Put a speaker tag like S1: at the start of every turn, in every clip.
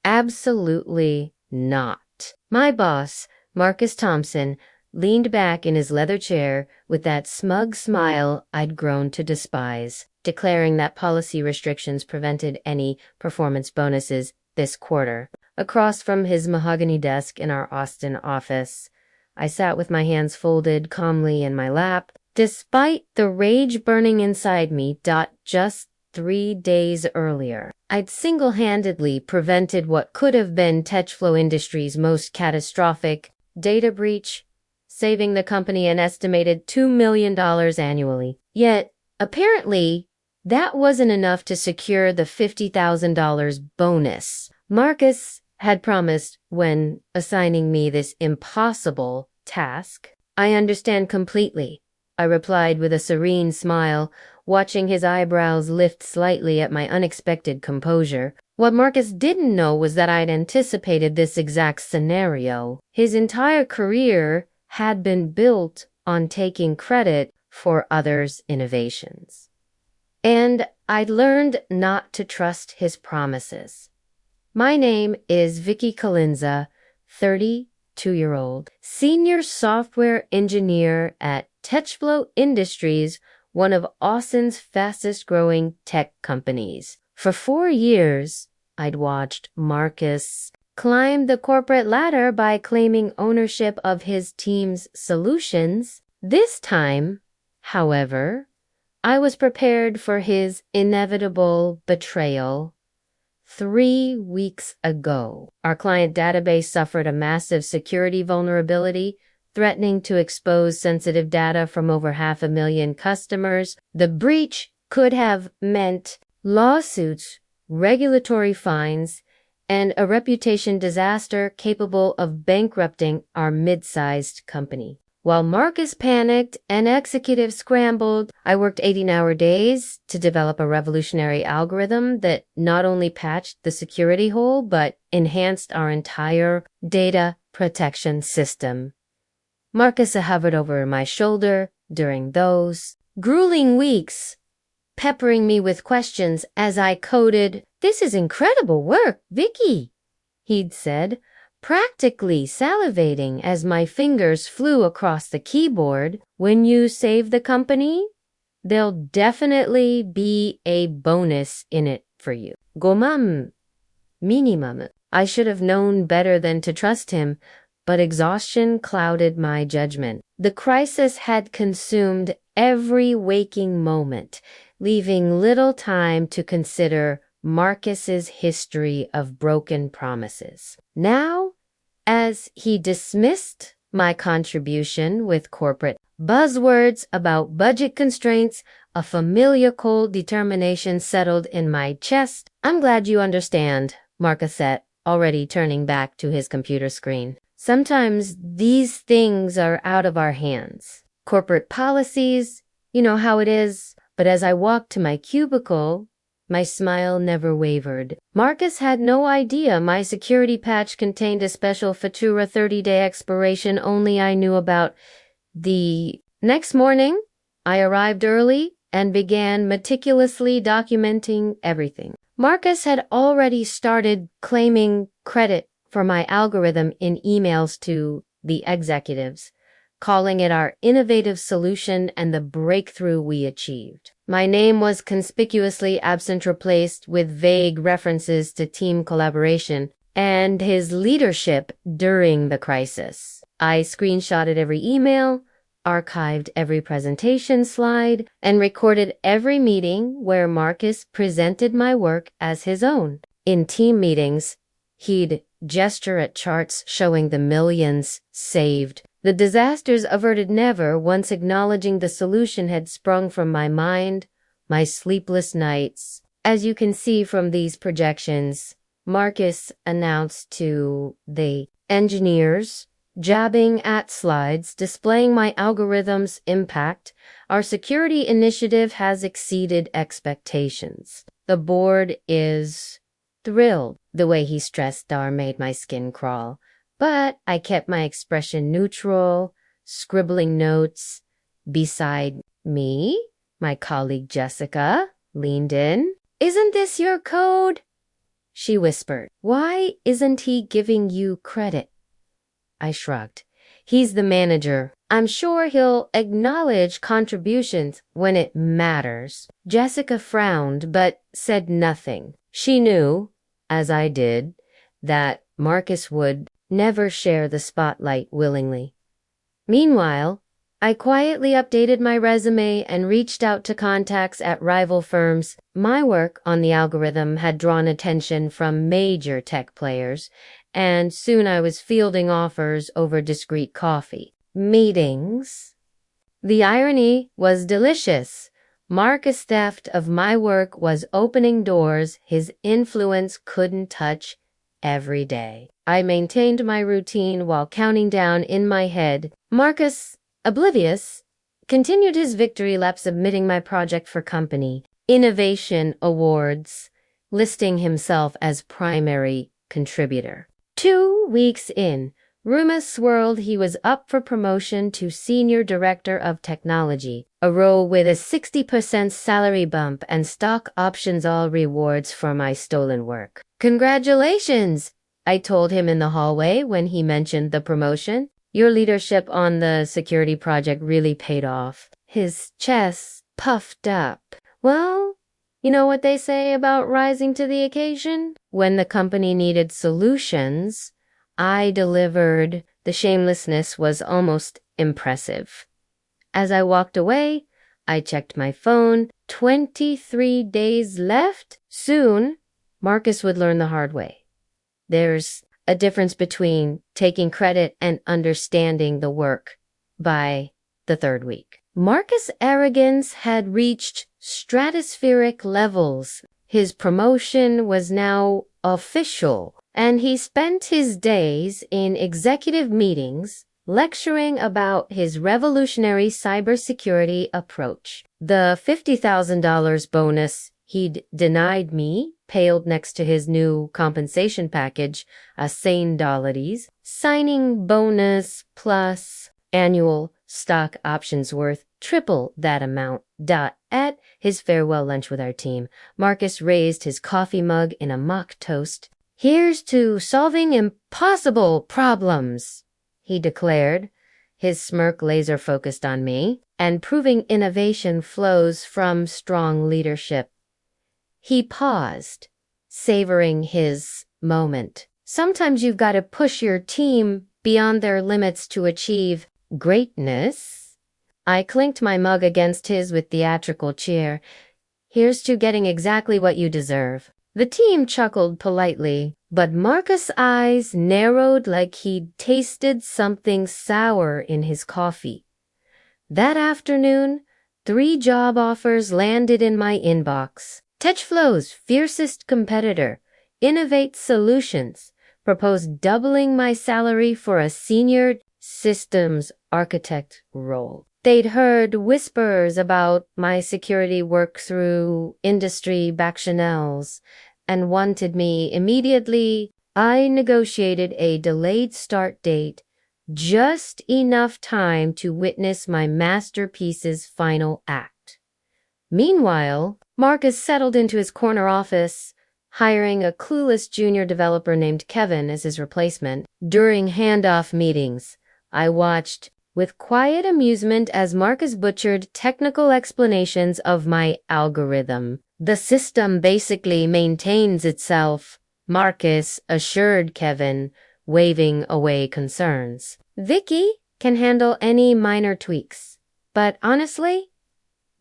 S1: Absolutely not. My boss, Marcus Thompson, leaned back in his leather chair with that smug smile I'd grown to despise, declaring that policy restrictions prevented any performance bonuses this quarter. Across from his mahogany desk in our Austin office, I sat with my hands folded calmly in my lap, despite the rage burning inside me. Just 3 days earlier, I'd single-handedly prevented what could have been Techflow Industries' most catastrophic data breach, saving the company an estimated $2 million annually. Yet, apparently, that wasn't enough to secure the $50,000 bonus Marcus had promised when assigning me this impossible task. I understand completely, I replied with a serene smile, watching his eyebrows lift slightly at my unexpected composure. What Marcus didn't know was that I'd anticipated this exact scenario. His entire career had been built on taking credit for others' innovations. And I'd learned not to trust his promises. My name is Vicky Colinza, 32-year-old, senior software engineer at Techflow Industries, one of Austin's fastest-growing tech companies. For 4 years, I'd watched Marcus climb the corporate ladder by claiming ownership of his team's solutions. This time, however, I was prepared for his inevitable betrayal. 3 weeks ago, our client database suffered a massive security vulnerability, threatening to expose sensitive data from over 500,000 customers. The breach could have meant lawsuits, regulatory fines, and a reputation disaster capable of bankrupting our mid-sized company. While Marcus panicked and executives scrambled, I worked 18-hour days to develop a revolutionary algorithm that not only patched the security hole, but enhanced our entire data protection system. Marcus hovered over my shoulder during those grueling weeks, peppering me with questions as I coded. "This is incredible work, Vicky," he'd said, practically salivating as my fingers flew across the keyboard. "When you save the company, there'll definitely be a bonus in it for you. 5만 minimum." I should have known better than to trust him, but exhaustion clouded my judgment. The crisis had consumed every waking moment, leaving little time to consider Marcus's history of broken promises. Now, as he dismissed my contribution with corporate buzzwords about budget constraints, a familiar cold determination settled in my chest. "I'm glad you understand," Marcus said, already turning back to his computer screen. "Sometimes these things are out of our hands. Corporate policies, you know how it is." But as I walked to my cubicle, my smile never wavered. Marcus had no idea my security patch contained a special Fatura 30-day expiration only I knew about. The next morning, I arrived early and began meticulously documenting everything. Marcus had already started claiming credit for my algorithm in emails to the executives, calling it our innovative solution and the breakthrough we achieved. My name was conspicuously absent, replaced with vague references to team collaboration and his leadership during the crisis. I screenshotted every email, archived every presentation slide, and recorded every meeting where Marcus presented my work as his own. In team meetings, he'd gesture at charts showing the millions saved, the disasters averted, never once acknowledging the solution had sprung from my mind, my sleepless nights. As you can see from these projections, Marcus announced to the engineers, jabbing at slides displaying my algorithm's impact, "Our security initiative has exceeded expectations. The board is thrilled." The way he stressed star made my skin crawl. But I kept my expression neutral, scribbling notes. Beside me, my colleague Jessica leaned in. "Isn't this your code?" she whispered. Why isn't he giving you credit? I shrugged. He's the manager. I'm sure he'll acknowledge contributions when it matters. Jessica frowned, but said nothing. She knew, as I did, that Marcus would never share the spotlight willingly. Meanwhile, I quietly updated my resume and reached out to contacts at rival firms. My work on the algorithm had drawn attention from major tech players, and soon I was fielding offers over discreet coffee meetings. The irony was delicious. Marcus' theft of my work was opening doors his influence couldn't touch every day. I maintained my routine while counting down in my head. Marcus, oblivious, continued his victory lap submitting my project for company innovation awards, listing himself as primary contributor. 2 weeks in, rumors swirled he was up for promotion to Senior Director of Technology, a role with a 60% salary bump and stock options, all rewards for my stolen work. Congratulations, I told him in the hallway when he mentioned the promotion. Your leadership on the security project really paid off. His chest puffed up. Well, you know what they say about rising to the occasion? When the company needed solutions, I delivered. The shamelessness was almost impressive. As I walked away, I checked my phone. 23 days left? Soon, Marcus would learn the hard way. There's a difference between taking credit and understanding the work by the 3rd week. Marcus' arrogance had reached stratospheric levels. His promotion was now official, and he spent his days in executive meetings lecturing about his revolutionary cybersecurity approach. The $50,000 bonus he'd denied me paled next to his new compensation package, a sane $. Signing bonus plus annual stock options worth triple that amount. At his farewell lunch with our team, Marcus raised his coffee mug in a mock toast. Here's to solving impossible problems, he declared, his smirk laser-focused on me, and proving innovation flows from strong leadership. He paused, savoring his moment. Sometimes you've got to push your team beyond their limits to achieve greatness. I clinked my mug against his with theatrical cheer. Here's to getting exactly what you deserve. The team chuckled politely, but Marcus' eyes narrowed like he'd tasted something sour in his coffee. That afternoon, 3 job offers landed in my inbox. TechFlow's fiercest competitor, Innovate Solutions, proposed doubling my salary for a senior systems architect role. They'd heard whispers about my security work through industry bacchanals and wanted me immediately. I negotiated a delayed start date, just enough time to witness my masterpiece's final act. Meanwhile, Marcus settled into his corner office, hiring a clueless junior developer named Kevin as his replacement. During handoff meetings, I watched with quiet amusement as Marcus butchered technical explanations of my algorithm. The system basically maintains itself, Marcus assured Kevin, waving away concerns. Vicky can handle any minor tweaks, but honestly,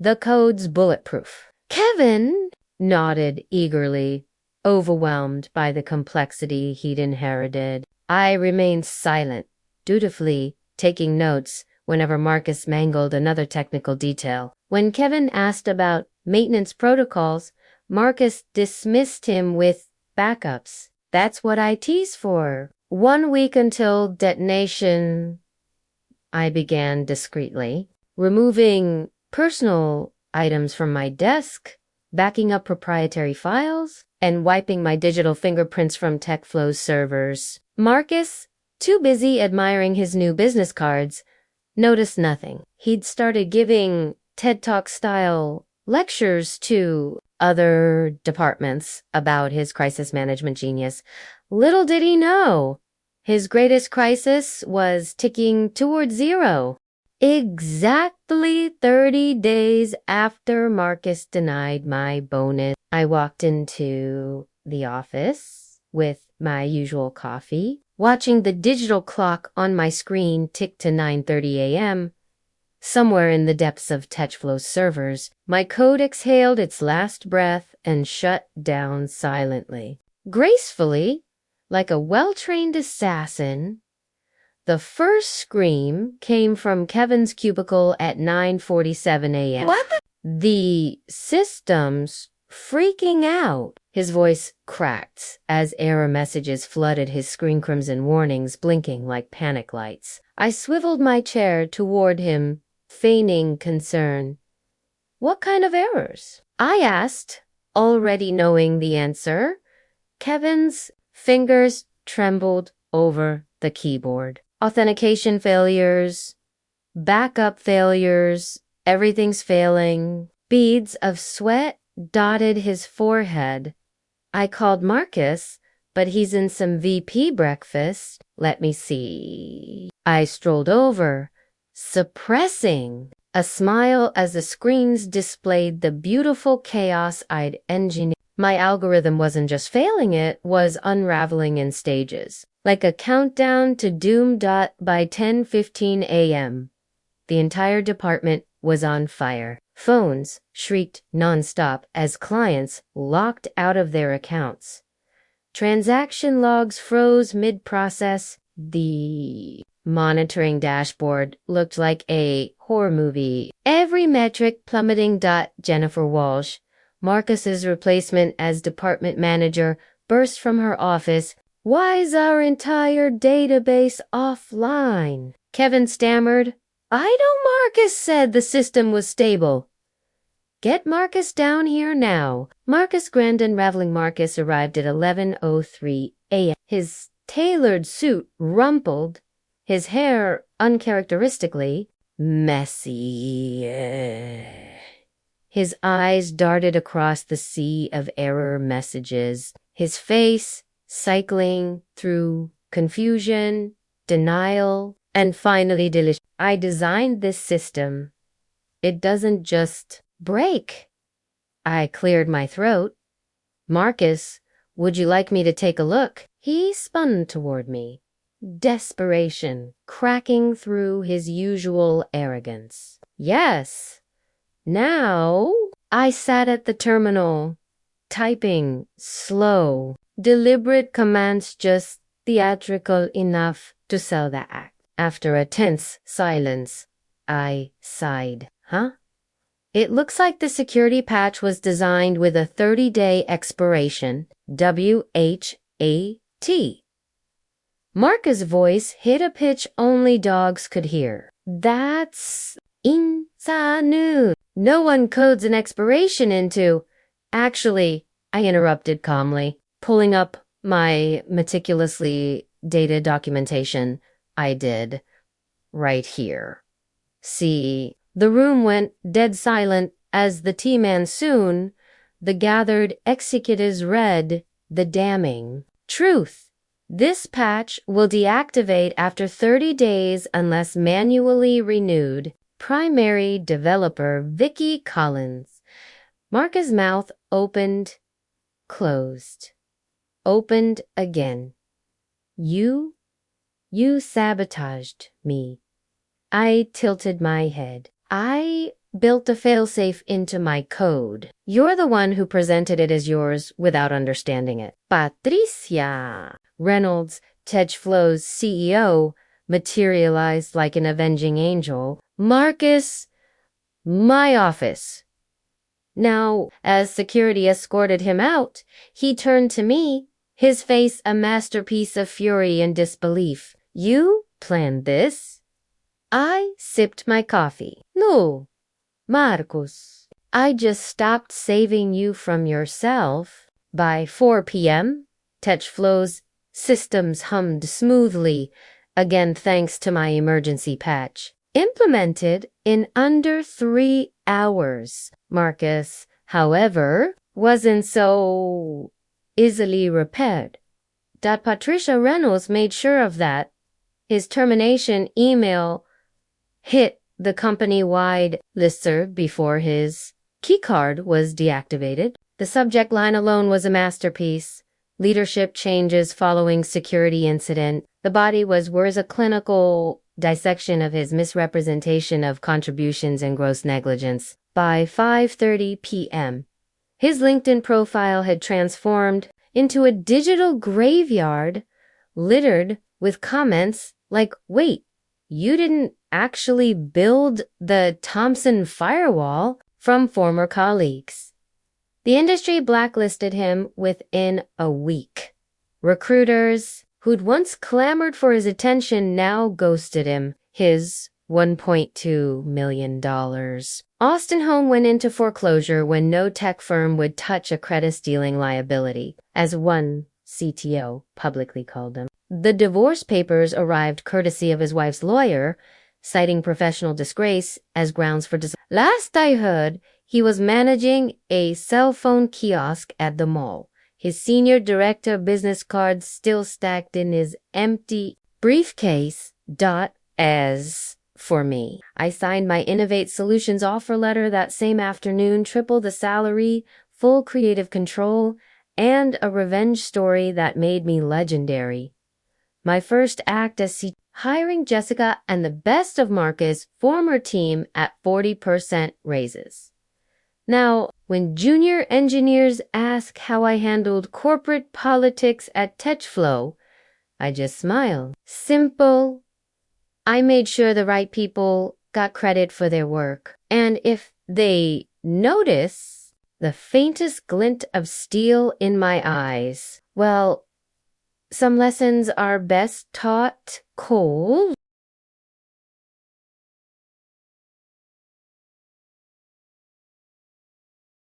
S1: the code's bulletproof. Kevin nodded eagerly, overwhelmed by the complexity he'd inherited. I remained silent, dutifully taking notes whenever Marcus mangled another technical detail. When Kevin asked about maintenance protocols, Marcus dismissed him with backups. That's what IT's for. 1 week until detonation, I began discreetly, removing personal items from my desk, backing up proprietary files, and wiping my digital fingerprints from TechFlow's servers. Marcus, too busy admiring his new business cards, noticed nothing. He'd started giving TED Talk-style lectures to other departments about his crisis management genius. Little did he know, his greatest crisis was ticking toward zero. Exactly 30 days after Marcus denied my bonus, I walked into the office with my usual coffee, watching the digital clock on my screen tick to 9:30 a.m. Somewhere in the depths of TouchFlow's servers, my code exhaled its last breath and shut down silently. Gracefully, like a well-trained assassin, the first scream came from Kevin's cubicle at 9:47 a.m. What? The system's freaking out. His voice cracked as error messages flooded his screen, crimson warnings blinking like panic lights. I swiveled my chair toward him, feigning concern. What kind of errors? I asked, already knowing the answer. Kevin's fingers trembled over the keyboard. Authentication failures, backup failures, everything's failing. Beads of sweat dotted his forehead. I called Marcus, but he's in some VP breakfast. Let me see. I strolled over, suppressing a smile as the screens displayed the beautiful chaos I'd engineered. My algorithm wasn't just failing, it was unraveling in stages, like a countdown to doom. By 10:15 a.m., the entire department was on fire. Phones shrieked nonstop as clients locked out of their accounts. Transaction logs froze mid-process. The monitoring dashboard looked like a horror movie. Every metric plummeting. Jennifer Walsh, Marcus's replacement as department manager, burst from her office. Why's our entire database offline? Kevin stammered. I know Marcus said the system was stable. Get Marcus down here now. Marcus grinned. Unraveling Marcus arrived at 11:03 a.m. His tailored suit rumpled, his hair uncharacteristically messy. His eyes darted across the sea of error messages, his face cycling through confusion, denial, and finally delicious. I designed this system. It doesn't just break. I cleared my throat. Marcus, would you like me to take a look? He spun toward me, desperation cracking through his usual arrogance. Yes. Now, I sat at the terminal, typing slow, deliberate commands just theatrical enough to sell the act. After a tense silence, I sighed. Huh? It looks like the security patch was designed with a 30-day expiration. WHAT. Marcus' voice hit a pitch only dogs could hear. That's insane. No one codes an expiration into. Actually, I interrupted calmly, pulling up my meticulously dated documentation. I did. Right here. See, the room went dead silent as the T-man soon, the gathered executives read the damning truth. This patch will deactivate after 30 days unless manually renewed. Primary developer Vicky Collins. Marcus' mouth opened, closed, opened again. You sabotaged me. I tilted my head. I built a failsafe into my code. You're the one who presented it as yours without understanding it. Patricia Reynolds, TouchFlow's CEO, materialized like an avenging angel. Marcus, my office. Now, as security escorted him out, he turned to me, his face a masterpiece of fury and disbelief. You planned this? I sipped my coffee. No, Marcus, I just stopped saving you from yourself. By 4 p.m., TouchFlow's systems hummed smoothly, again thanks to my emergency patch. Implemented in under 3 hours. Marcus, however, wasn't so easily repaired. Patricia Reynolds made sure of that. His termination email hit the company-wide listserv before his keycard was deactivated. The subject line alone was a masterpiece. Leadership changes following security incident. The body was worth a clinical dissection of his misrepresentation of contributions and gross negligence. By 5:30 p.m., his LinkedIn profile had transformed into a digital graveyard littered with comments like, "Wait, you didn't actually build the Thompson firewall," from former colleagues. The industry blacklisted him within a week. Recruiters who'd once clamored for his attention now ghosted him. His $1.2 million Austin home went into foreclosure when no tech firm would touch a credit-stealing liability, as one CTO publicly called him. The divorce papers arrived courtesy of his wife's lawyer, citing professional disgrace as grounds for dismissal. Last I heard, he was managing a cell phone kiosk at the mall. His senior director business card still stacked in his empty briefcase. As for me, I signed my Innovate Solutions offer letter that same afternoon, triple the salary, full creative control, and a revenge story that made me legendary. My first act as CTO, hiring Jessica and the best of Marcus' former team at 40% raises. Now, when junior engineers ask how I handled corporate politics at TechFlow, I just smile. Simple. I made sure the right people got credit for their work. And if they notice the faintest glint of steel in my eyes, well, some lessons are best taught cold.